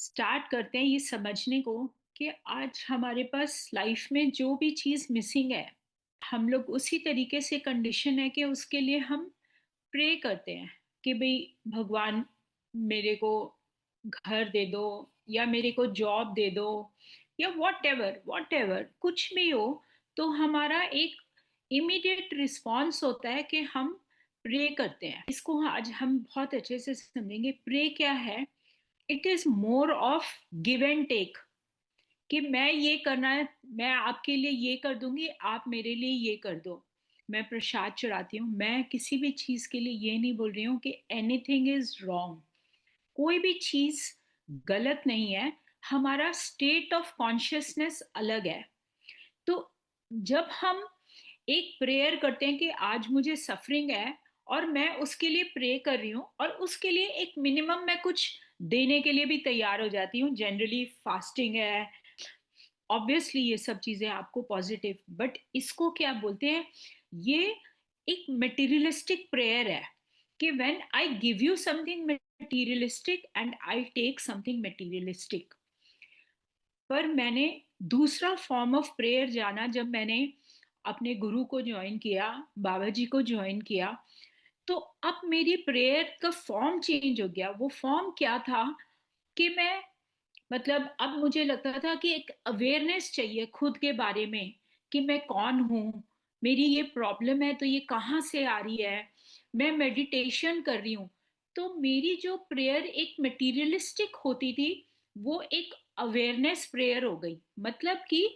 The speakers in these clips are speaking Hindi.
स्टार्ट करते हैं ये समझने को कि आज हमारे पास लाइफ में जो भी चीज़ मिसिंग है, हम लोग उसी तरीके से कंडीशन है कि उसके लिए हम प्रे करते हैं कि भाई भगवान मेरे को घर दे दो या मेरे को जॉब दे दो या वॉट एवर कुछ भी हो। तो हमारा एक इमीडिएट रिस्पॉन्स होता है कि हम प्रे करते हैं। इसको आज हम बहुत अच्छे से समझेंगे। प्रे क्या है? It is more of give and take, कि मैं ये करना है, मैं आपके लिए ये कर दूंगी, आप मेरे लिए ये कर दो। मैं प्रसाद चढ़ाती हूँ, मैं किसी भी चीज के लिए ये नहीं बोल रही हूँ कि एनीथिंग इज रॉन्ग। कोई भी चीज गलत नहीं है। हमारा स्टेट ऑफ कॉन्शियसनेस अलग है। तो जब हम एक प्रेयर करते हैं कि आज मुझे सफरिंग है और मैं उसके लिए प्रे कर रही हूँ और उसके लिए एक मिनिमम मैं कुछ देने के लिए भी तैयार हो जाती हूँ। जनरली फास्टिंग है, ऑब्वियसली ये सब चीजें आपको पॉजिटिव, बट इसको क्या बोलते हैं? ये एक मटेरियलिस्टिक प्रेयर है कि when I give you something materialistic and I take something materialistic. पर मैंने दूसरा फॉर्म ऑफ प्रेयर जाना जब मैंने अपने गुरु को ज्वाइन किया, बाबा जी को ज्वाइन किया। तो अब मेरी प्रेयर का फॉर्म चेंज हो गया। वो फॉर्म क्या था कि मैं, मतलब अब मुझे लगता था कि एक अवेयरनेस चाहिए खुद के बारे में कि मैं कौन हूँ, मेरी ये प्रॉब्लम है तो ये कहाँ से आ रही है। मैं मेडिटेशन कर रही हूँ। तो मेरी जो प्रेयर एक मटेरियलिस्टिक होती थी, वो एक अवेयरनेस प्रेयर हो गई। मतलब कि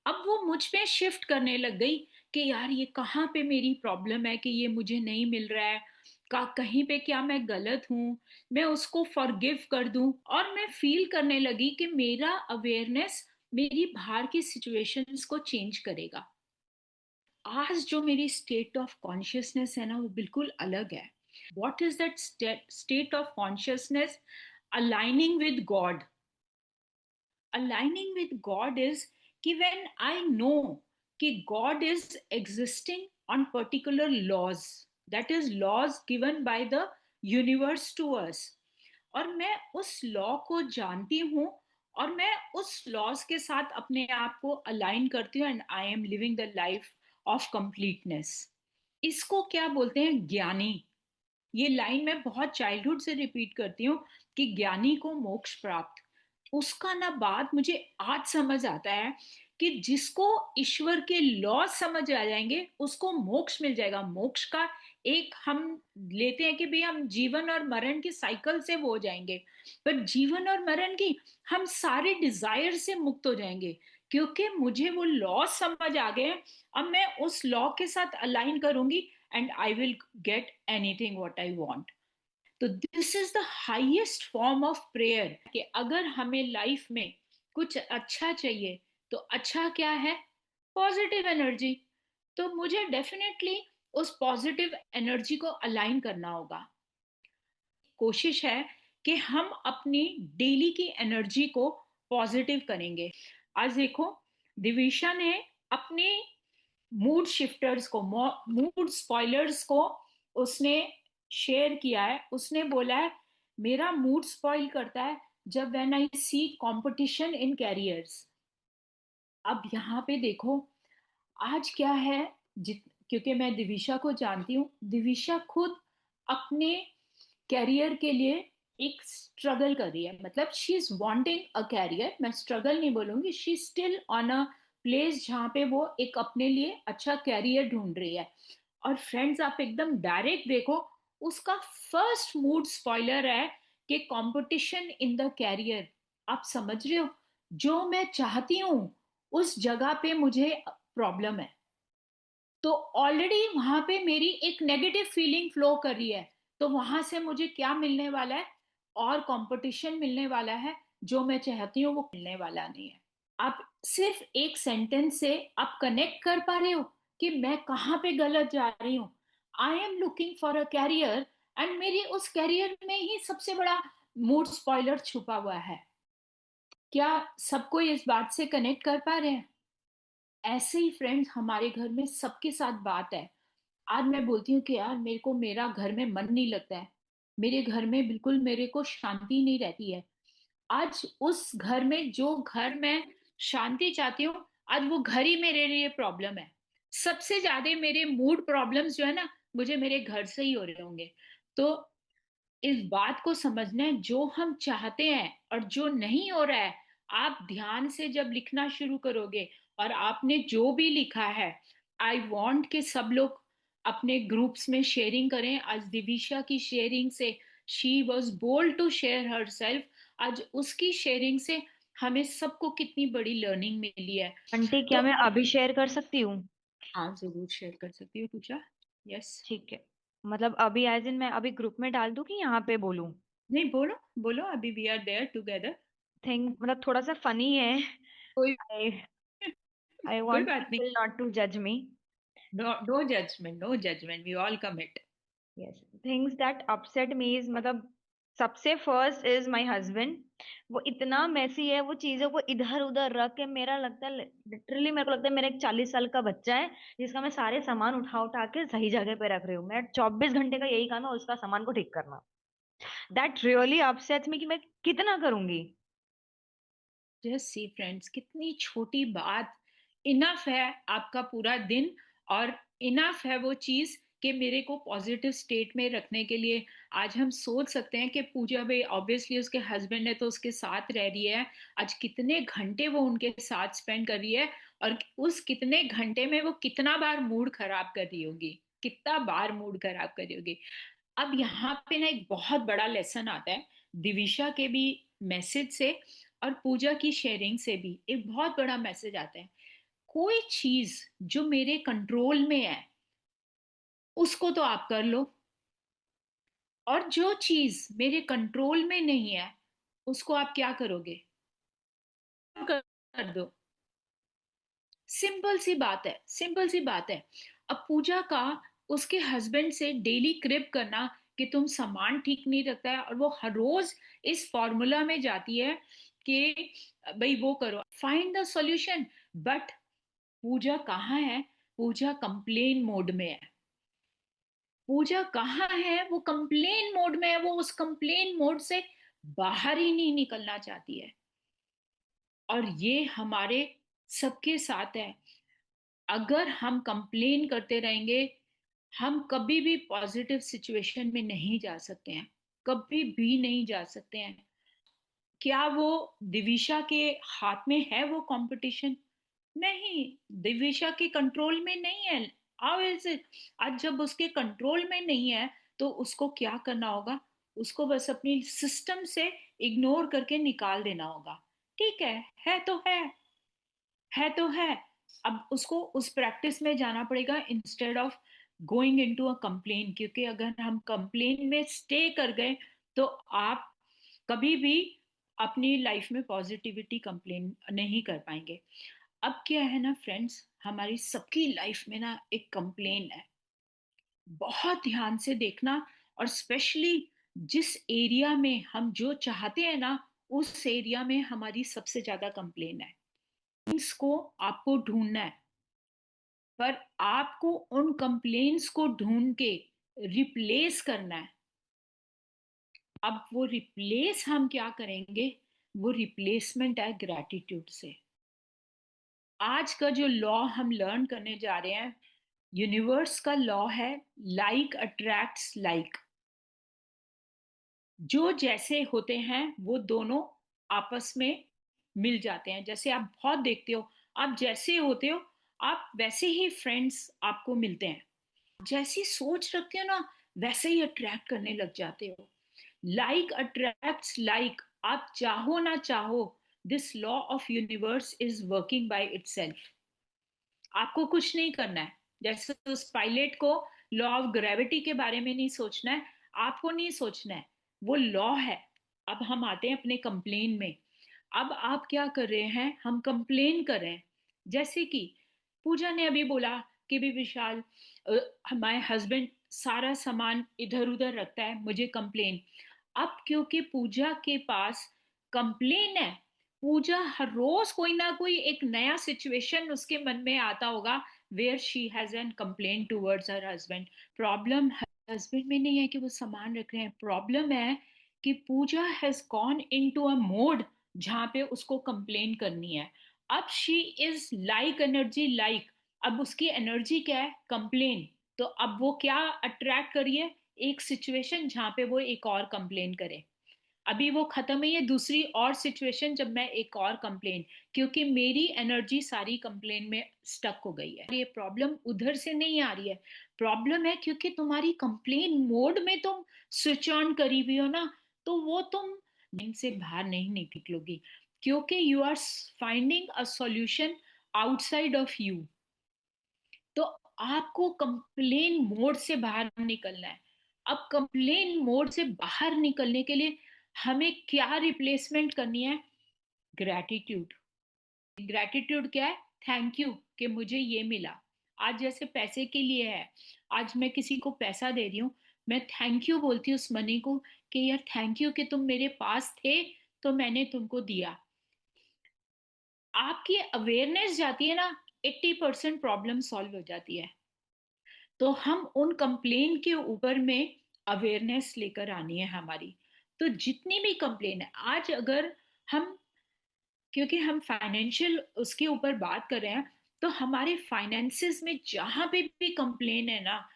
अब वो मुझ पे शिफ्ट करने लग गई कि यार ये कहाँ पे मेरी प्रॉब्लम है कि ये मुझे नहीं मिल रहा है, का कहीं पे क्या मैं गलत हूँ, मैं उसको फॉरगिव कर दूं। और मैं फील करने लगी कि मेरा अवेयरनेस मेरी बाहर की सिचुएशंस को चेंज करेगा। आज जो मेरी स्टेट ऑफ कॉन्शियसनेस है ना, वो बिल्कुल अलग है। What is that state of consciousness? Aligning with God. Aligning with God is कि when I know कि God is existing on particular laws, that is laws given by the universe to us, और मैं उस लॉ को जानती हूँ और मैं उस लॉज के साथ अपने आप को अलाइन करती हूँ, and I am living the life of completeness. इसको क्या बोलते हैं? ज्ञानी। ये लाइन मैं बहुत चाइल्डहुड से रिपीट करती हूँ कि ज्ञानी को मोक्ष प्राप्त। उसका ना बात मुझे आज समझ आता है कि जिसको ईश्वर के लॉ समझ आ जाएंगे उसको मोक्ष मिल जाएगा। मोक्ष का एक हम लेते हैं कि भाई हम जीवन और मरण की साइकिल से वो हो जाएंगे, पर जीवन और मरण की हम सारे डिजायर से मुक्त हो जाएंगे, क्योंकि मुझे वो लॉ समझ आ गए हैं। अब मैं उस लॉ के साथ अलाइन करूंगी and I will get anything what I want. तो this is the highest form of prayer कि अगर हमें लाइफ में कुछ अच्छा चाहिए तो अच्छा क्या है? Positive energy. तो मुझे डेफिनेटली उस पॉजिटिव एनर्जी को अलाइन करना होगा। कोशिश है कि हम अपनी डेली की एनर्जी को पॉजिटिव करेंगे। आज देखो, दिविशा ने अपने मूड शिफ्टर्स को, मूड स्पॉयलर्स को उसने शेयर किया है। उसने बोला है मेरा मूड स्पॉइल करता है जब when I see competition in careers. अब यहाँ पे देखो आज क्या है, जित क्योंकि मैं दिविशा को जानती हूँ, दिविशा खुद अपने कैरियर के लिए एक स्ट्रगल कर रही है। मतलब she is wanting a career, मैं स्ट्रगल नहीं बोलूंगी, she still on a place जहाँ पे वो एक अपने लिए अच्छा कैरियर ढूंढ रही है। और फ्रेंड्स आप एकदम डायरेक्ट देखो, उसका फर्स्ट मूड स्पॉइलर है कि कंपटीशन इन द कैरियर। आप समझ रहे हो, जो मैं चाहती हूँ उस जगह पे मुझे प्रॉब्लम है। तो ऑलरेडी वहां पे मेरी एक नेगेटिव फीलिंग फ्लो कर रही है। तो वहां से मुझे क्या मिलने वाला है? और कंपटीशन मिलने वाला है। जो मैं चाहती हूँ वो मिलने वाला नहीं है। आप सिर्फ एक सेंटेंस से आप कनेक्ट कर पा रहे हो कि मैं कहाँ पे गलत जा रही हूँ। I am looking for a career and मेरी उस कैरियर में ही सबसे बड़ा मूड स्पॉइलर छुपा हुआ है। क्या सबको इस बात से कनेक्ट कर पा रहे हैं? ऐसे ही फ्रेंड्स हमारे घर में सबके साथ बात है। आज मैं बोलती हूँ कि यार मेरे को मेरा घर में मन नहीं लगता है, मेरे घर में बिल्कुल मेरे को शांति नहीं रहती है। आज उस घर में, जो घर में शांति चाहती हूँ, आज वो घर ही मेरे लिए प्रॉब्लम है। सबसे ज्यादा मेरे मूड प्रॉब्लम्स जो है ना, मुझे मेरे घर से ही हो रहे होंगे। तो इस बात को समझना है, जो हम चाहते हैं और जो नहीं हो रहा है, आप ध्यान से जब लिखना शुरू करोगे, और आपने जो भी लिखा है, आई वांट कि सब लोग अपने ग्रुप्स में शेयरिंग करें। आज दिविशा की शेयरिंग से, she was bold to share her self, आज उसकी शेयरिंग से हमें सबको कितनी बड़ी लर्निंग मिली है। आंटी तो क्या मैं आप, अभी शेयर कर सकती हूँ? हाँ जरूर शेयर कर सकती हो पूजा। यस। ठीक है। मतलब अभी एज इन मैं अभी ग्रुप में डाल दूं कि यहाँ पे बोलूं? नहीं, बोलो बोलो, अभी we are there together. Think मतलब थोड़ा सा फनी है। कोई आई आई कोई वांट बात नहीं। पीपल नॉट टू जज me. No, no judgement, no judgement, we all commit. Yes. Things that upset me is मतलब सबसे फर्स्ट इज माय हस्बैंड। वो इतना मैसी है, वो चीजों को इधर उधर रख के, मेरा लगता है लिटरली मेरे को लगता है मेरा एक 40 साल का बच्चा है जिसका मैं सारे सामान उठा उठा के सही जगह पे रख रही हूँ। मेरा 24 घंटे का यही काम है उसका सामान को ठीक करना। दैट रियली अपसेट्स मी कि मैं कितना करूंगी। जस्ट सी फ्रेंड्स, कितनी छोटी बात, इनफ है आपका पूरा दिन, और इनफ है वो चीज कि मेरे को पॉजिटिव स्टेट में रखने के लिए। आज हम सोच सकते हैं कि पूजा भाई ऑब्वियसली उसके हस्बैंड है तो उसके साथ रह रही है, आज कितने घंटे वो उनके साथ स्पेंड कर रही है, और उस कितने घंटे में वो कितना बार मूड खराब कर रही होगी, कितना बार मूड खराब कर रही होगी। अब यहाँ पे ना एक बहुत बड़ा लेसन आता है, दिविशा के भी मैसेज से और पूजा की शेयरिंग से भी एक बहुत बड़ा मैसेज आता है। कोई चीज जो मेरे कंट्रोल में है, उसको तो आप कर लो, और जो चीज मेरे कंट्रोल में नहीं है, उसको आप क्या करोगे? कर दो। सिंपल सी बात है, सिंपल सी बात है। अब पूजा का उसके हस्बैंड से डेली क्रिप करना कि तुम सामान ठीक नहीं रखता है, और वो हर रोज इस फॉर्मूला में जाती है कि भाई वो करो, फाइंड द सॉल्यूशन। बट पूजा कहाँ है? पूजा कंप्लेन मोड में है। पूजा कहाँ है? वो कंप्लेन मोड में है, वो उस कंप्लेन मोड से बाहर ही नहीं निकलना चाहती है। और ये हमारे सबके साथ है। अगर हम कंप्लेन करते रहेंगे, हम कभी भी पॉजिटिव सिचुएशन में नहीं जा सकते हैं, कभी भी नहीं जा सकते हैं। क्या वो दिविशा के हाथ में है वो कंपटीशन? नहीं, दिविशा के कंट्रोल में नहीं है। How is it? आज जब उसके कंट्रोल में नहीं है, तो उसको क्या करना होगा? उसको बस अपनी सिस्टम से इग्नोर करके निकाल देना होगा। ठीक है तो है तो है। अब उसको उस प्रैक्टिस में जाना पड़ेगा instead of going into a complain, क्योंकि अगर हम कंप्लेन में स्टे कर गए, तो आप कभी भी अपनी लाइफ में पॉजिटिविटी कंप्लेन नहीं कर पाएंगे। अब क्या है ना फ्रेंड्स, हमारी सबकी लाइफ में ना एक कंप्लेन है। बहुत ध्यान से देखना, और स्पेशली जिस एरिया में हम जो चाहते हैं ना, उस एरिया में हमारी सबसे ज्यादा कंप्लेन है। इसको आपको ढूंढना है, पर आपको उन कंप्लेन्स को ढूंढ के रिप्लेस करना है। अब वो रिप्लेस हम क्या करेंगे? वो रिप्लेसमेंट है ग्रैटिट्यूड से। आज का जो लॉ हम लर्न करने जा रहे हैं, यूनिवर्स का लॉ है, लाइक अट्रैक्ट्स लाइक। जो जैसे होते हैं वो दोनों आपस में मिल जाते हैं। जैसे आप बहुत देखते हो, आप जैसे होते हो, आप वैसे ही फ्रेंड्स आपको मिलते हैं। जैसी सोच रखते हो ना, वैसे ही अट्रैक्ट करने लग जाते हो। Like attracts like. आप चाहो ना चाहो, this law of universe is working by itself. आपको कुछ नहीं करना है। जैसे उस पायलट को लॉ ऑफ ग्रेविटी के बारे में नहीं सोचना है, आपको नहीं सोचना है, वो लॉ है। अब हम आते हैं अपने कंप्लेन में। अब आप क्या कर रहे हैं? हम कंप्लेन कर रहे हैं। जैसे कि पूजा ने अभी बोला कि भी विशाल, हमारे हस्बैंड सारा सामान इधर उधर रखता है, मुझे कंप्लेन। अब क्योंकि पूजा के पास कंप्लेन है, पूजा हर रोज कोई ना कोई एक नया सिचुएशन उसके मन में आता होगा, where she has an complain towards her husband. Problem husband में नहीं है कि वो सामान रख रहे हैं, प्रॉब्लम है कि Pooja has gone into a mode जहाँ पे उसको कंप्लेन करनी है। अब she is like energy like, अब उसकी एनर्जी क्या है, कंप्लेन। तो अब वो क्या अट्रैक्ट करिए, एक सिचुएशन जहाँ पे वो एक और कंप्लेन करे। अभी वो खत्म है, ये दूसरी और सिचुएशन जब मैं एक और कंप्लेन, क्योंकि मेरी एनर्जी सारी कंप्लेन में स्टक हो गई है। ये प्रॉब्लम उधर से नहीं आ रही है, प्रॉब्लम है क्योंकि तुम्हारी कंप्लेन मोड में तुम स्विच ऑन करी हुई हो ना, तो वो तुम लाइन से बाहर नहीं निकलोगी, क्योंकि you are finding a solution outside of you. तो आपको कंप्लेन मोड से बाहर निकलना है। अब कंप्लेन मोड से बाहर निकलने के लिए हमें क्या रिप्लेसमेंट करनी है, ग्रैटिट्यूड। ग्रैटिट्यूड क्या है, थैंक यू कि मुझे ये मिला। आज जैसे पैसे के लिए है, आज मैं किसी को पैसा दे रही हूँ, मैं थैंक यू बोलती हूँ उस मनी को कि यार थैंक यू कि तुम मेरे पास थे तो मैंने तुमको दिया। आपकी अवेयरनेस जाती है ना, 80% प्रॉब्लम सॉल्व हो जाती है। तो हम उन कंप्लेन के ऊपर में अवेयरनेस लेकर आनी है हमारी। तो जितनी भी कंप्लेन है आज, अगर हम, क्योंकि हम फाइनेंशियल उसके ऊपर बात कर रहे हैं, तो हमारे फाइनेंसेस में जहां पे भी कंप्लेन है ना,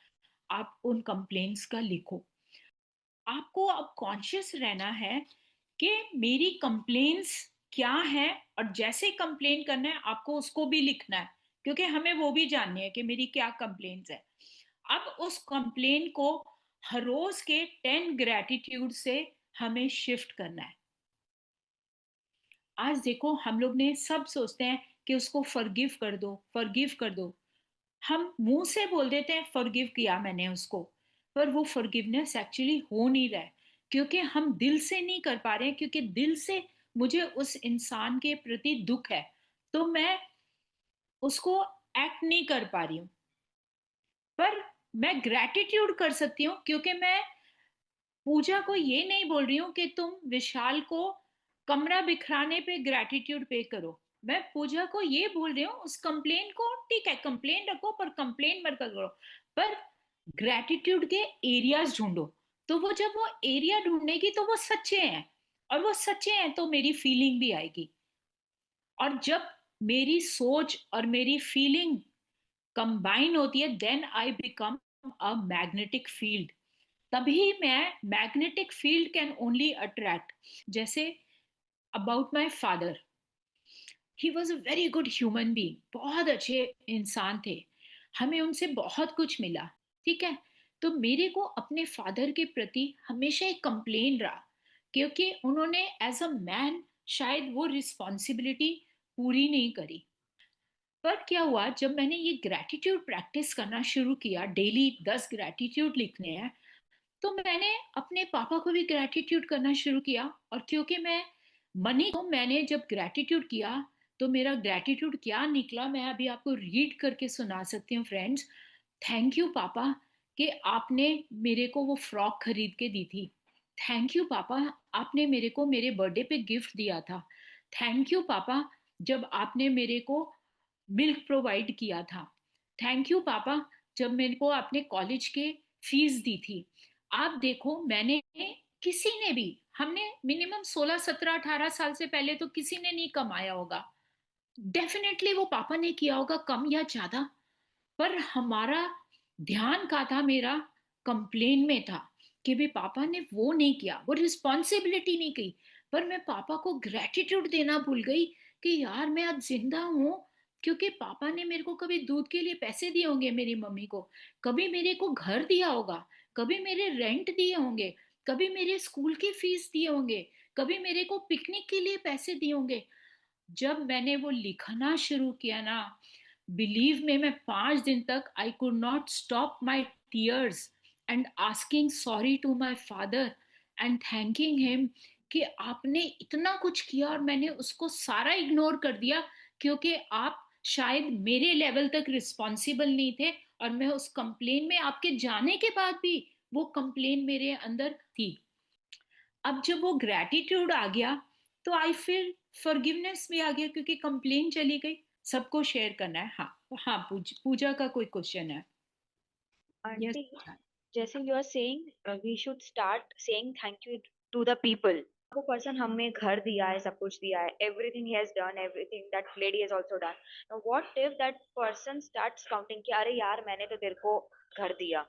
आप उन कंप्लेन्स का लिखो। आपको अब कॉन्शियस रहना है कि मेरी कंप्लेन्स क्या है, और जैसे कंप्लेन करना है आपको उसको भी लिखना है, क्योंकि हमें वो भी जाननी है कि मेरी क्या कंप्लेन्स है। अब उस कंप्लेन को हर रोज के 10 ग्रेटिट्यूड से हमें शिफ्ट करना है। आज देखो हम लोग ने सब सोचते हैं कि उसको फॉरगिव कर दो, फॉरगिव कर दो। हम मुंह से बोल देते हैं फॉरगिव किया मैंने उसको, पर वो फॉरगिवनेस एक्चुअली हो नहीं रहा है, क्योंकि हम दिल से नहीं कर पा रहे हैं, क्योंकि दिल से मुझे उस इंसान के प्रति दुख है, तो मैं उसको एक्ट नहीं कर पा रही हूँ। पर मैं ग्रेटिट्यूड कर सकती हूँ, क्योंकि मैं पूजा को ये नहीं बोल रही हूँ कि तुम विशाल को कमरा बिखराने पे ग्रेटिट्यूड पे करो। मैं पूजा को ये बोल रही हूँ, उस कंप्लेन को ठीक है कंप्लेन रखो पर कंप्लेन मत करो, पर ग्रेटिट्यूड के एरियाज ढूंढो। तो वो जब वो एरिया ढूंढेगी तो वो सच्चे हैं, और वो सच्चे हैं तो मेरी फीलिंग भी आएगी। और जब मेरी सोच और मेरी फीलिंग कंबाइन होती है, then I become a magnetic field. तभी मैं, magnetic field can only attract. जैसे about my father, he was a very good human being, बहुत अच्छे इंसान थे, हमें उनसे बहुत कुछ मिला, ठीक है। तो मेरे को अपने फादर के प्रति हमेशा एक कंप्लेन रहा, क्योंकि उन्होंने एज अ मैन शायद वो रिस्पॉन्सिबिलिटी पूरी नहीं करी। पर क्या हुआ, जब मैंने ये ग्रैटिट्यूड प्रैक्टिस करना शुरू किया, डेली 10 ग्रैटिट्यूड लिखने हैं, तो मैंने अपने पापा को भी ग्रैटिट्यूड करना शुरू किया। और क्योंकि मैं मनी को, मैंने जब ग्रैटिट्यूड किया तो मेरा ग्रैटिट्यूड क्या निकला, मैं अभी आपको रीड करके सुना सकती हूँ फ्रेंड्स। थैंक यू पापा कि आपने मेरे को वो फ्रॉक खरीद के दी थी। थैंक यू पापा, आपने मेरे को मेरे बर्थडे पे गिफ्ट दिया था। थैंक यू पापा, जब आपने मेरे को मिल्क प्रोवाइड किया था। थैंक यू पापा, जब मेरे को आपने कॉलेज के फीस दी थी। आप देखो, मैंने, किसी ने भी, हमने मिनिमम 16 17 18 साल से पहले तो किसी ने नहीं कमाया होगा, डेफिनेटली वो पापा ने किया होगा कम या ज्यादा, पर हमारा ध्यान का था, मेरा कंप्लेन में था कि भी पापा ने वो नहीं किया, वो रिस्पॉन्सिबिलिटी नहीं की। पर मैं पापा को ग्रेटिट्यूड देना भूल गई कि यार मैं आज जिंदा हूँ, क्योंकि पापा ने मेरे को कभी दूध के लिए पैसे दिए होंगे, मेरी मम्मी को कभी मेरे को घर दिया होगा, कभी मेरे रेंट दिए होंगे, कभी मेरे स्कूल की फीस दिए होंगे, कभी मेरे को पिकनिक के लिए पैसे दिए होंगे। जब मैंने वो लिखना शुरू किया ना, बिलीव में, मैं 5 दिन तक I could not stop my tears and asking sorry to my father and thanking him कि आपने इतना कुछ किया और मैंने उसको सारा इग्नोर कर दिया, क्योंकि आप शायद मेरे लेवल तक रिस्पॉन्सिबल नहीं थे, और मैं उस कंप्लेन में, आपके जाने के बाद भी वो कंप्लेन मेरे अंदर थी। अब जब वो ग्रेटिट्यूड आ गया, तो आई फील फॉरगिवनेस भी आ गया, क्योंकि कंप्लेन चली गई। सबको शेयर करना है। हाँ, हाँ, पूजा का कोई क्वेश्चन है? यस। आंटी, जैसे you are saying we should start saying thank you to the people. वो पर्सन हमें घर दिया है, सब कुछ दिया है, everything he has done, everything that lady has also done. Now what if that person starts counting कि अरे यार मैंने तो तेरे को घर दिया,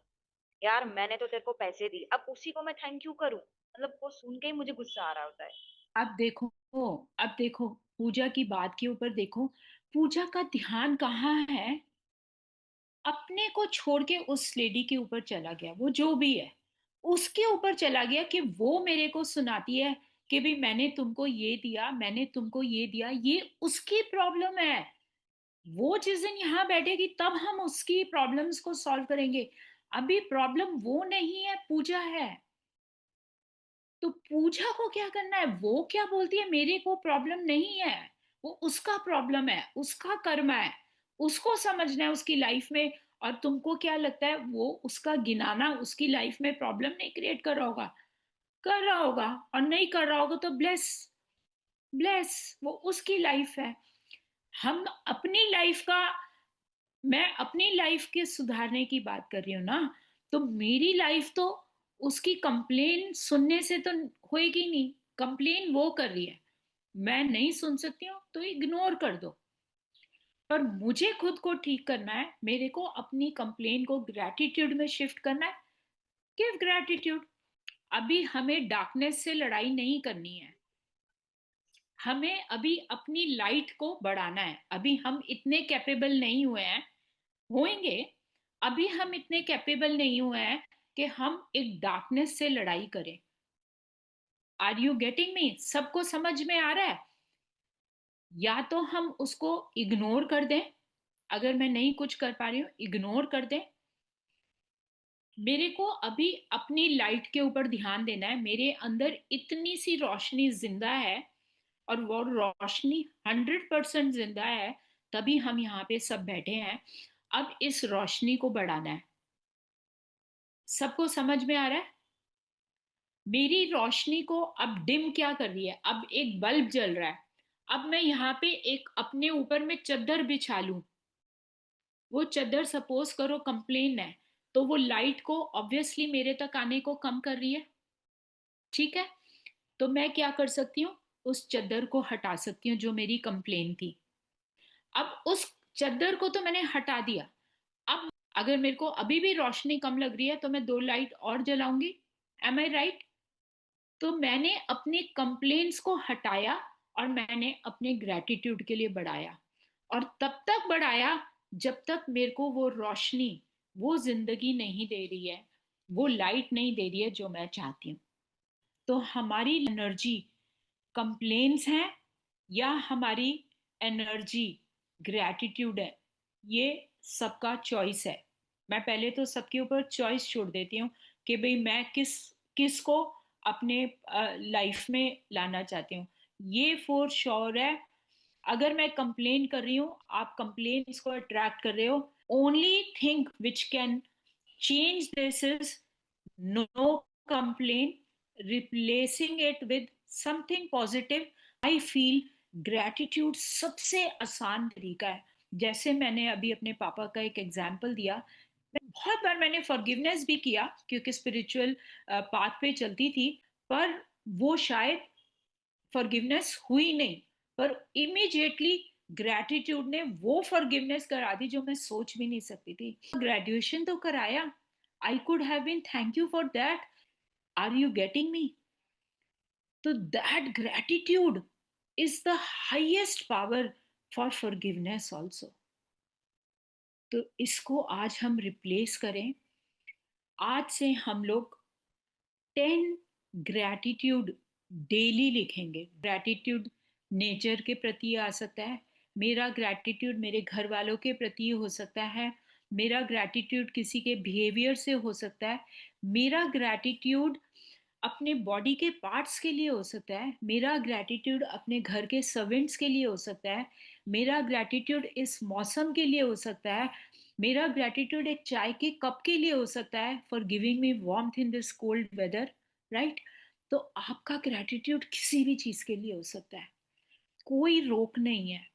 यार मैंने तो तेरे को पैसे दिए, अब उसी को मैं थैंक यू करूं? मतलब वो सुन के ही मुझे गुस्सा आ रहा होता है। अब देखो, अब देखो, पूजा की बात के ऊपर देखो, पूजा का ध्यान कहाँ है? अपने को छोड़ के उस लेडी के ऊपर चला गया, वो जो भी है उसके ऊपर चला गया कि वो मेरे को सुनाती है कि भाई मैंने तुमको ये दिया, मैंने तुमको ये दिया, ये उसकी प्रॉब्लम है। वो जिस दिन यहाँ बैठेगी तब हम उसकी प्रॉब्लम्स को सॉल्व करेंगे। अभी प्रॉब्लम वो नहीं है, पूजा है। तो पूजा को क्या करना है? वो क्या बोलती है मेरे को प्रॉब्लम नहीं है, वो उसका प्रॉब्लम है, उसका कर्म है, उसको समझना है उसकी लाइफ में। और तुमको क्या लगता है वो उसका गिनाना उसकी लाइफ में प्रॉब्लम नहीं क्रिएट कर रहा होगा? कर रहा होगा। और नहीं कर रहा होगा तो ब्लेस, ब्लेस, वो उसकी लाइफ है। हम अपनी लाइफ का, मैं अपनी लाइफ के सुधारने की बात कर रही हूँ ना। तो मेरी लाइफ तो उसकी कंप्लेन सुनने से तो होएगी नहीं। कंप्लेन वो कर रही है, मैं नहीं सुन सकती हूँ तो इग्नोर कर दो। पर मुझे खुद को ठीक करना है, मेरे को अपनी कंप्लेन को ग्रैटिट्यूड में शिफ्ट करना है। Give gratitude. अभी हमें डार्कनेस से लड़ाई नहीं करनी है, हमें अभी अपनी लाइट को बढ़ाना है। अभी हम इतने कैपेबल नहीं हुए हैं, होंगे। अभी हम इतने कैपेबल नहीं हुए हैं कि हम एक डार्कनेस से लड़ाई करें। Are you getting me? सबको समझ में आ रहा है? या तो हम उसको इग्नोर कर दें, अगर मैं नहीं कुछ कर पा रही हूँ इग्नोर कर दें। मेरे को अभी अपनी लाइट के ऊपर ध्यान देना है, मेरे अंदर इतनी सी रोशनी जिंदा है, और वो रोशनी 100% जिंदा है, तभी हम यहाँ पे सब बैठे हैं। अब इस रोशनी को बढ़ाना है। सबको समझ में आ रहा है? मेरी रोशनी को अब डिम क्या कर रही है? अब एक बल्ब जल रहा है, अब मैं यहाँ पे एक अपने ऊपर में चद्दर बिछा लूं, वो चद्दर सपोज करो कंप्लेन है, तो वो लाइट को ऑब्वियसली मेरे तक आने को कम कर रही है। ठीक है, तो मैं क्या कर सकती हूँ? उस चद्दर को हटा सकती हूँ जो मेरी कंप्लेन थी। अब उस चद्दर को तो मैंने हटा दिया। अब अगर मेरे को अभी भी रोशनी कम लग रही है तो मैं 2 लाइट और जलाऊंगी। एम आई राइट? तो मैंने अपने कंप्लेंट्स को हटाया और मैंने अपने ग्रेटिट्यूड के लिए बढ़ाया। और तब तक बढ़ाया जब तक मेरे को वो रोशनी, वो जिंदगी नहीं दे रही है, वो लाइट नहीं दे रही है जो मैं चाहती हूँ। तो हमारी एनर्जी कंप्लेंट्स हैं या हमारी एनर्जी ग्रैटिट्यूड है, ये सबका चॉइस है। मैं पहले तो सबके ऊपर चॉइस छोड़ देती हूँ कि भाई मैं किस किस को अपने लाइफ में लाना चाहती हूँ। ये फॉर श्योर है, अगर मैं कंप्लेन कर रही हूँ, आप कंप्लेन इसको अट्रैक्ट कर रहे हो। Only thing which can change this is no complaint, replacing it with something positive. I feel gratitude सबसे आसान तरीका है। जैसे मैंने अभी अपने पापा का एक एग्जाम्पल दिया, बहुत बार मैंने फॉरगिवनेस भी किया क्योंकि स्पिरिचुअल पाथ पे चलती थी, पर वो शायद फॉरगिवनेस हुई नहीं, पर इमीडिएटली ग्रेटिट्यूड ने वो फॉरगिवनेस करा दी जो मैं सोच भी नहीं सकती थी। ग्रेजुएशन तो कराया, I could have been thank you for that. Are you getting me? तो that gratitude is the highest power for forgiveness also. तो इसको आज हम रिप्लेस करें। आज से हम लोग 10 ग्रैटिट्यूड डेली लिखेंगे। ग्रैटिट्यूड नेचर के प्रति आ सकता है, मेरा ग्रैटिट्यूड मेरे घर वालों के प्रति हो सकता है, मेरा ग्रैटिट्यूड किसी के बिहेवियर से हो सकता है, मेरा ग्रैटिट्यूड अपने बॉडी के पार्ट्स के लिए हो सकता है, मेरा ग्रैटिट्यूड अपने घर के सर्वेंट्स के लिए हो सकता है, मेरा ग्रैटिट्यूड इस मौसम के लिए हो सकता है, मेरा ग्रैटिट्यूड एक चाय के कप के लिए हो सकता है, for giving me warmth in this cold weather. Right? तो आपका ग्रैटिट्यूड किसी भी चीज के लिए हो सकता है, कोई रोक नहीं है।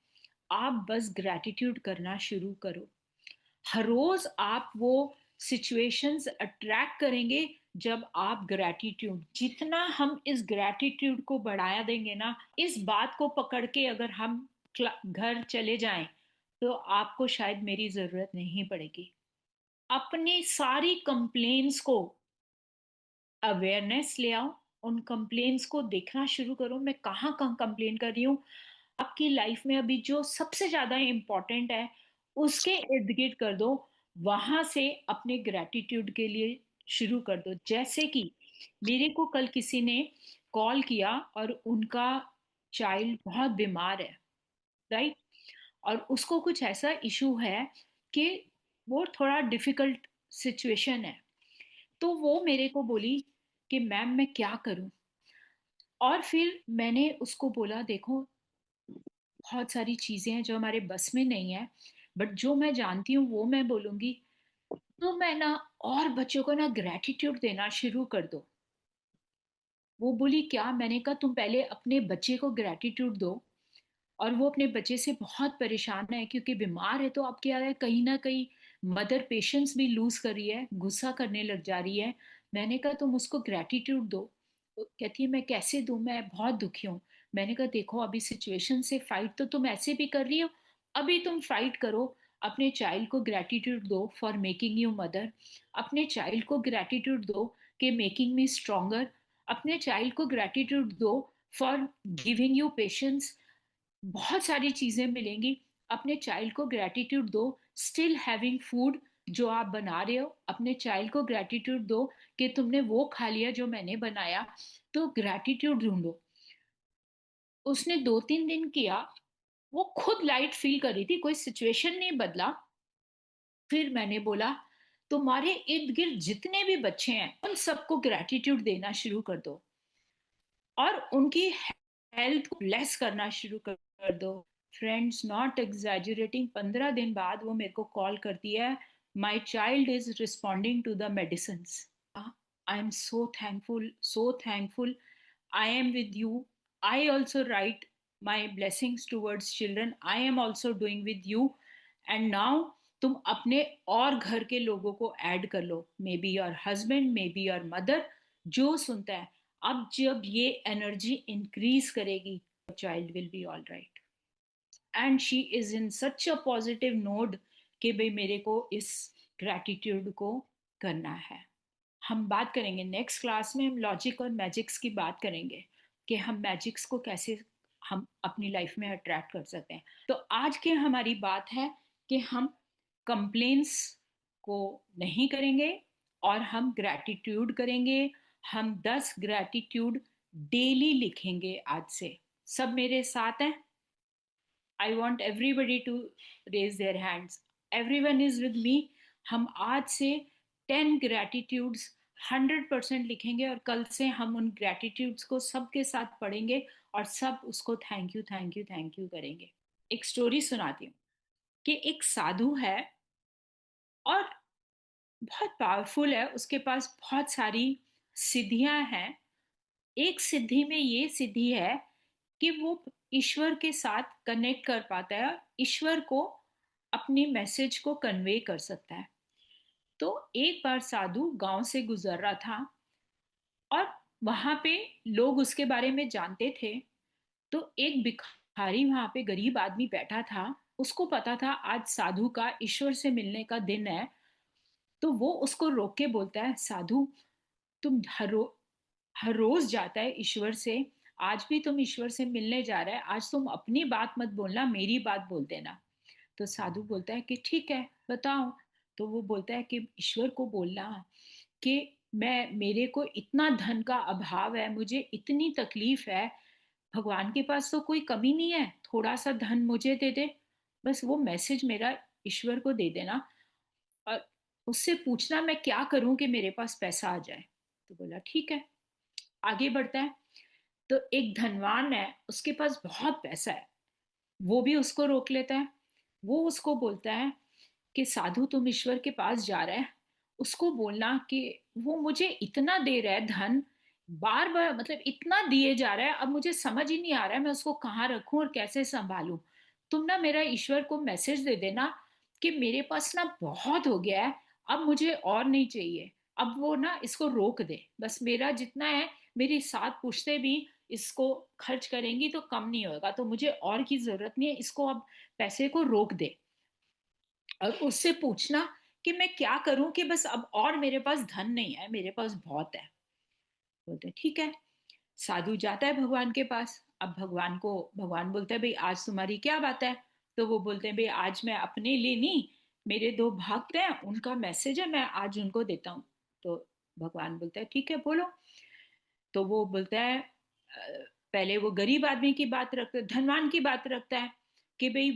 आप बस ग्रैटिट्यूड करना शुरू करो। हर रोज आप वो सिचुएशंस अट्रैक्ट करेंगे जब आप ग्रैटिट्यूड, जितना हम इस ग्रैटिट्यूड को बढ़ाया देंगे ना, इस बात को पकड़ के अगर हम घर चले जाएं, तो आपको शायद मेरी जरूरत नहीं पड़ेगी। अपनी सारी कंप्लेन्स को अवेयरनेस ले आओ, उन कंप्लेन्स को देखना शुरू करो, मैं कहाँ कहाँ कंप्लेन कर रही हूँ। आपकी लाइफ में अभी जो सबसे ज्यादा इम्पोर्टेंट है उसके इर्द गिर्द कर दो, वहां से अपने ग्रेटिट्यूड के लिए शुरू कर दो। जैसे कि मेरे को कल किसी ने कॉल किया और उनका चाइल्ड बहुत बीमार है, राइट, और उसको कुछ ऐसा इशू है कि वो थोड़ा डिफिकल्ट सिचुएशन है। तो वो मेरे को बोली कि मैम मैं क्या करूं। और फिर मैंने उसको बोला देखो, बहुत सारी चीजें हैं जो हमारे बस में नहीं है, बट जो मैं जानती हूँ वो मैं बोलूंगी। तो मैं ना, और बच्चों को ना ग्रेटिट्यूड देना शुरू कर दो। वो बोली क्या? मैंने कहा तुम पहले अपने बच्चे को ग्रेटिट्यूड दो। और वो अपने बच्चे से बहुत परेशान है क्योंकि बीमार है, तो अब क्या है, कहीं ना कहीं मदर पेशेंस भी लूज कर रही है, गुस्सा करने लग जा रही है। मैंने कहा तुम उसको ग्रेटिट्यूड दो। वो कहती है मैं कैसे दूं, मैं बहुत दुखी हूँ। मैंने कहा देखो, अभी सिचुएशन से फाइट तो तुम ऐसे भी कर रही हो, अभी तुम फाइट करो। अपने चाइल्ड को ग्रेटिट्यूड दो फॉर मेकिंग यू मदर। अपने चाइल्ड को ग्रेटिट्यूड दो कि मेकिंग मी स्ट्रोंगर। अपने चाइल्ड को ग्रेटिट्यूड दो फॉर गिविंग यू पेशेंस। बहुत सारी चीजें मिलेंगी। अपने चाइल्ड को ग्रेटिट्यूड दो स्टिल हैविंग फूड, जो आप बना रहे हो। अपने चाइल्ड को ग्रेटिट्यूड दो कि तुमने वो खा लिया जो मैंने बनाया। तो ग्रेटिट्यूड ढूंढो। उसने 2-3 दिन किया, वो खुद लाइट फील कर रही थी, कोई सिचुएशन नहीं बदला। फिर मैंने बोला तुम्हारे इर्द गिर्द जितने भी बच्चे हैं उन सबको ग्रेटिट्यूड देना शुरू कर दो और उनकी हेल्थ को ब्लेस करना शुरू कर दो। फ्रेंड्स, नॉट एग्जैजरेटिंग, 15 दिन बाद वो मेरे को कॉल करती है, my child is responding to the medicine. I am so thankful, I am with you. I also write my blessings towards children, I am also doing with you. And now तुम अपने और घर के लोगों को ऐड कर लो, may be your husband, may be your mother, जो सुनता है। अब जब ये एनर्जी इंक्रीज करेगी, child will be all right. And she is in such a positive node कि भाई मेरे को इस ग्रैटिट्यूड को करना है। हम बात करेंगे नेक्स्ट क्लास में, हम लॉजिक और मैजिक्स की बात करेंगे कि हम मैजिक्स को कैसे हम अपनी लाइफ में अट्रैक्ट कर सकते हैं। तो आज की हमारी बात है कि हम कंप्लेंट्स को नहीं करेंगे और हम ग्रैटिट्यूड करेंगे। हम 10 ग्रैटिट्यूड डेली लिखेंगे आज से। सब मेरे साथ हैं? I want everybody to raise their hands. Everyone is with me. हम आज से 10 ग्रैटिट्यूड्स 100% लिखेंगे और कल से हम उन ग्रैटिट्यूड्स को सबके साथ पढ़ेंगे और सब उसको thank you thank you thank you करेंगे। एक स्टोरी सुनाती हूँ कि एक साधु है और बहुत पावरफुल है, उसके पास बहुत सारी सिद्धियां हैं। एक सिद्धि में ये सिद्धि है कि वो ईश्वर के साथ कनेक्ट कर पाता है, ईश्वर को अपनी मैसेज को कन्वे कर सकता है। तो एक बार साधु गांव से गुजर रहा था और वहां पे लोग उसके बारे में जानते थे। तो एक भिखारी वहां पे, गरीब आदमी बैठा था, उसको पता था आज साधु का ईश्वर से मिलने का दिन है। तो वो उसको रोक के बोलता है, साधु तुम हर रोज जाता है ईश्वर से, आज भी तुम ईश्वर से मिलने जा रहा है, आज तुम अपनी बात मत बोलना, मेरी बात बोल देना। तो साधु बोलता है कि ठीक है, बताओ। तो वो बोलता है कि ईश्वर को बोलना कि मैं, मेरे को इतना धन का अभाव है, मुझे इतनी तकलीफ है, भगवान के पास तो कोई कमी नहीं है, थोड़ा सा धन मुझे दे दे, बस वो मैसेज मेरा ईश्वर को दे देना और उससे पूछना मैं क्या करूं कि मेरे पास पैसा आ जाए। तो बोला ठीक है। आगे बढ़ता है। तो एक धनवान है, उसके पास बहुत पैसा है, वो भी उसको रोक लेता है। वो उसको बोलता है कि साधु तुम ईश्वर के पास जा रहे हैं, उसको बोलना कि वो मुझे इतना दे रहा है धन, बार बार मतलब इतना दिए जा रहा है, अब मुझे समझ ही नहीं आ रहा है मैं उसको कहाँ रखूं और कैसे संभालूं। तुम ना मेरा ईश्वर को मैसेज दे देना कि मेरे पास ना बहुत हो गया है, अब मुझे और नहीं चाहिए, अब वो ना इसको रोक दे, बस मेरा जितना है मेरी साथ पुश्ते भी इसको खर्च करेंगी तो कम नहीं होगा, तो मुझे और की जरूरत नहीं है, इसको अब पैसे को रोक दे। और उससे पूछना कि मैं क्या करूं कि बस अब और मेरे पास धन नहीं है, मेरे पास बहुत है। बोलते ठीक है। साधु जाता है भगवान के पास। अब भगवान बोलते हैं भाई आज तुम्हारी क्या बात है। तो वो बोलते हैं भाई आज मैं अपने लिए नहीं, मेरे दो भक्त हैं उनका मैसेज है, मैं आज उनको देता हूँ। तो भगवान बोलता है ठीक है बोलो। तो वो बोलता है पहले वो गरीब आदमी की बात रखता है, धनवान की बात रखता है कि भाई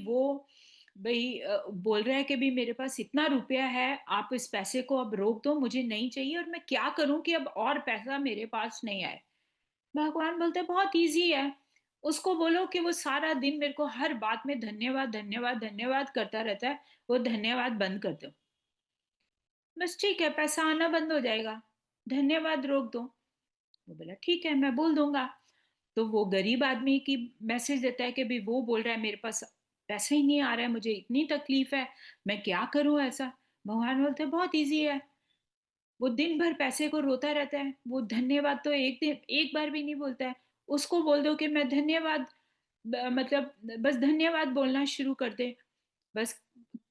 बोल रहा है कि भाई मेरे पास इतना रुपया है, आप इस पैसे को अब रोक दो, मुझे नहीं चाहिए, और मैं क्या करूं कि अब और पैसा मेरे पास नहीं आए। भगवान बोलते हैं बहुत इजी है, उसको बोलो कि वो सारा दिन मेरे को हर बात में धन्यवाद धन्यवाद धन्यवाद करता रहता है, वो धन्यवाद बंद कर दो, बस ठीक है पैसा आना बंद हो जाएगा, धन्यवाद रोक दो। वो बोला ठीक है मैं बोल दूंगा। तो वो गरीब आदमी की मैसेज देता है कि भाई वो बोल रहा है मेरे पास पैसा ही नहीं आ रहा है, मुझे इतनी तकलीफ है, मैं क्या करूं ऐसा। भगवान बोलते हैं बहुत इजी है, वो दिन भर पैसे को रोता रहता है, वो धन्यवाद तो एक दिन एक बार भी नहीं बोलता है। उसको बोल दो कि मैं धन्यवाद मतलब बस धन्यवाद बोलना शुरू कर दे, बस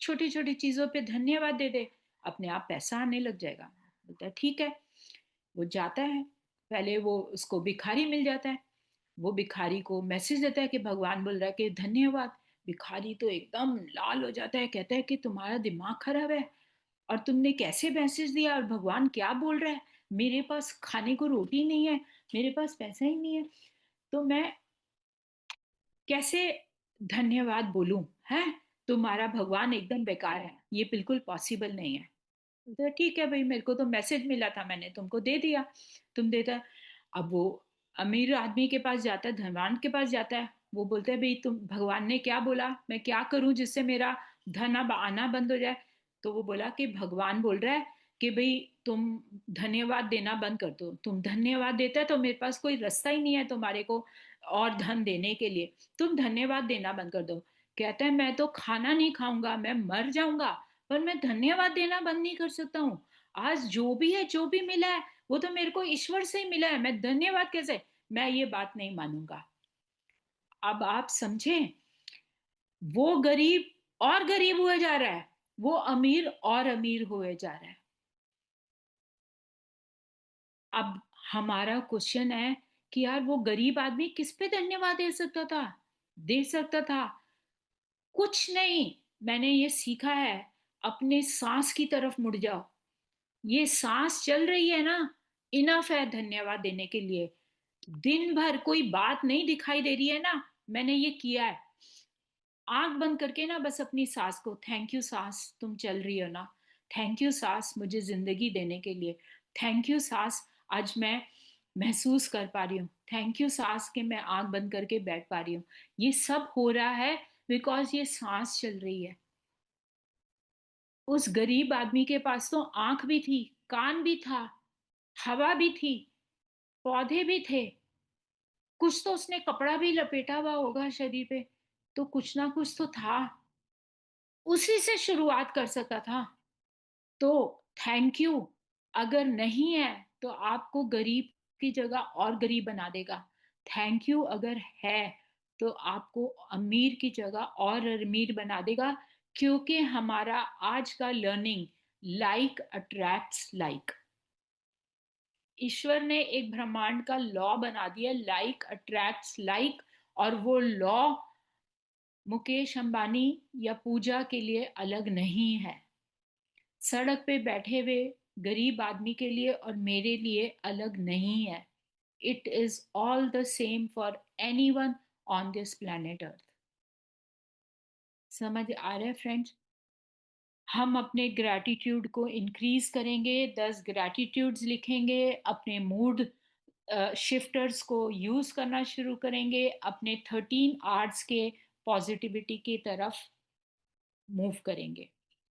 छोटी छोटी चीजों पे धन्यवाद दे दे, अपने आप पैसा आने लग जाएगा। बोलता है ठीक है। वो जाता है, पहले वो उसको भिखारी मिल जाता है, वो भिखारी को मैसेज देता है कि भगवान बोल रहा है कि धन्यवाद। भिखारी तो एकदम लाल हो जाता है, कहता है कि तुम्हारा दिमाग खराब है, और तुमने कैसे मैसेज दिया, और भगवान क्या बोल रहा है, मेरे पास खाने को रोटी नहीं है, मेरे पास पैसा ही नहीं है, तो मैं कैसे धन्यवाद बोलूं, है, तुम्हारा भगवान एकदम बेकार है, ये बिल्कुल पॉसिबल नहीं है। तो ठीक है भाई मेरे को तो मैसेज मिला था, मैंने तुमको दे दिया, तुम देता। अब वो अमीर आदमी के पास जाता है, धनवान के पास जाता है, वो बोलता है भाई तुम भगवान ने क्या बोला, मैं क्या करूं जिससे मेरा धन अब आना बंद हो जाए। तो वो बोला कि भगवान बोल रहा है कि भाई तुम धन्यवाद देना बंद कर दो, तुम धन्यवाद देता है तो मेरे पास कोई रास्ता ही नहीं है तुम्हारे को और धन देने के लिए, तुम धन्यवाद देना बंद कर दो। कहता है मैं तो खाना नहीं खाऊंगा, मैं मर जाऊंगा, पर मैं धन्यवाद देना बंद नहीं कर सकता हूँ। आज जो भी है जो भी मिला है वो तो मेरे को ईश्वर से ही मिला है, मैं धन्यवाद कैसे, मैं ये बात नहीं मानूंगा। अब आप समझें, वो गरीब और गरीब हुए जा रहा है, वो अमीर और अमीर हुए जा रहा है। अब हमारा क्वेश्चन है कि यार वो गरीब आदमी किस पे धन्यवाद दे सकता था, दे सकता था कुछ नहीं। मैंने ये सीखा है, अपने सांस की तरफ मुड़ जाओ, ये सांस चल रही है ना, इनफ है धन्यवाद देने के लिए। दिन भर कोई बात नहीं दिखाई दे रही है ना, मैंने ये किया है, आंख बंद करके ना बस अपनी सांस को, थैंक यू सांस तुम चल रही हो ना, थैंक यू सांस मुझे जिंदगी देने के लिए, थैंक यू सांस आज मैं महसूस कर पा रही हूँ, थैंक यू सांस कि मैं आंख बंद करके बैठ पा रही हूँ। ये सब हो रहा है बिकॉज ये सांस चल रही है। उस गरीब आदमी के पास तो आंख भी थी, कान भी था, हवा भी थी, पौधे भी थे, कुछ तो उसने कपड़ा भी लपेटा हुआ होगा शरीर पे, तो कुछ ना कुछ तो था, उसी से शुरुआत कर सकता था। तो थैंक यू अगर नहीं है तो आपको गरीब की जगह और गरीब बना देगा, थैंक यू अगर है तो आपको अमीर की जगह और अमीर बना देगा, क्योंकि हमारा आज का लर्निंग लाइक अट्रैक्ट्स लाइक, ईश्वर ने एक ब्रह्मांड का लॉ बना दिया लाइक अट्रैक्ट्स लाइक, और वो लॉ मुकेश अंबानी या पूजा के लिए अलग नहीं है, सड़क पे बैठे हुए गरीब आदमी के लिए और मेरे लिए अलग नहीं है। It is all the same for any one on this planet earth. समझ आ रहा है फ्रेंड्स? हम अपने ग्रैटिट्यूड को इंक्रीज करेंगे, 10 ग्रैटिट्यूड्स लिखेंगे, अपने मूड शिफ्टर्स को यूज करना शुरू करेंगे, अपने 13 आर्ट्स के पॉजिटिविटी की तरफ मूव करेंगे।